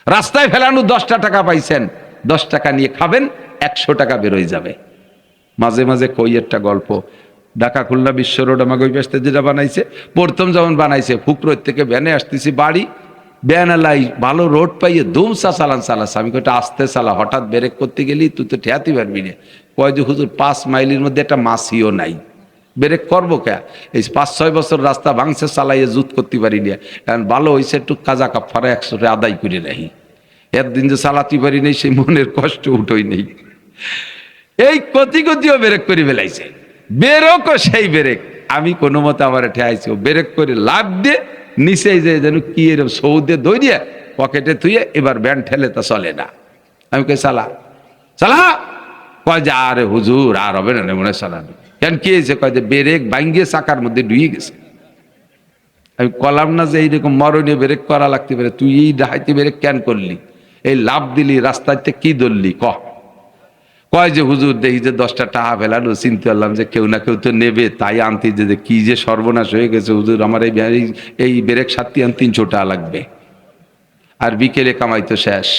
রাস্তায় ফেলানো 10টা টাকা পাইছেন, 10 টাকা নিয়ে খাবেন, 100 টাকা বেরোয় যাবে। মাঝে মাঝে কই একটা গল্প, ঢাকা খুলনা বিশ্ব রোড আমাকে ওই পাশে যেটা বানাইছে, প্রথম যেমন বানাইছে ফুকরোর থেকে ভ্যানে আসতেছি বাড়ি, ভ্যানালাই ভালো রোড পাইয়ে দুমসা চালান চালাস, আমি কইটা আস্তে চালা, হঠাৎ ব্রেক করতে গেলি তুই তো ঠেয়াতে পারবি না। কয় যে হুজুর 5 মাইলের মধ্যে একটা মাছিও নাই, ব্রেক করবো কে? এই 5-6 বছর রাস্তা ভাঙছে, চালাইয়ে জুত করতে পারি না, কারণ ভালো হয়েছে একটু কাজা কাফারা 100 আদায় করে রাখি, একদিন যে চালাতে পারি নেই সেই মনের কষ্ট উঠোই নেই। এই কতি কতিও ব্রেক করে ফেলাইছে, বেরোকও সেই ব্রেক, আমি কোনো মতে আমার ঠেয়াইছি, ও ব্রেক করে লাভ দিয়ে নিচে যে যেন কি এরকম সৌদে দৌড়িয়ে পকেটে থুয়ে এবার ব্যান্ড ঠেলে তা চলে না। আমি কই চালা চালা, কয় যে আরে হুজুর আর হবে না মনে চালানো, কেন কি হয়েছে? কয় যে ব্রেক ভাঙ্গিয়ে চাকার মধ্যে ডুয়ে গেছে। আমি কলাম না যে এইরকম মরণীয় ব্রেক করা লাগতে পারে, তুই এই ডাহাইতে ব্রেক কেন করলি, এই লাভ দিলি রাস্তাতে কি ধরলি ক? কয় যে হুজুর দেখি যে 10টা টাকা ফেলানো, চিনতে পারলাম যে কেউ না কেউ তো নেবে, তাই আনতে যে কি যে সর্বনাশ হয়ে গেছে হুজুর, আমার এই ব্রেক 300 টাকা লাগবে, আর বিকেলে কামাই তো শেষ।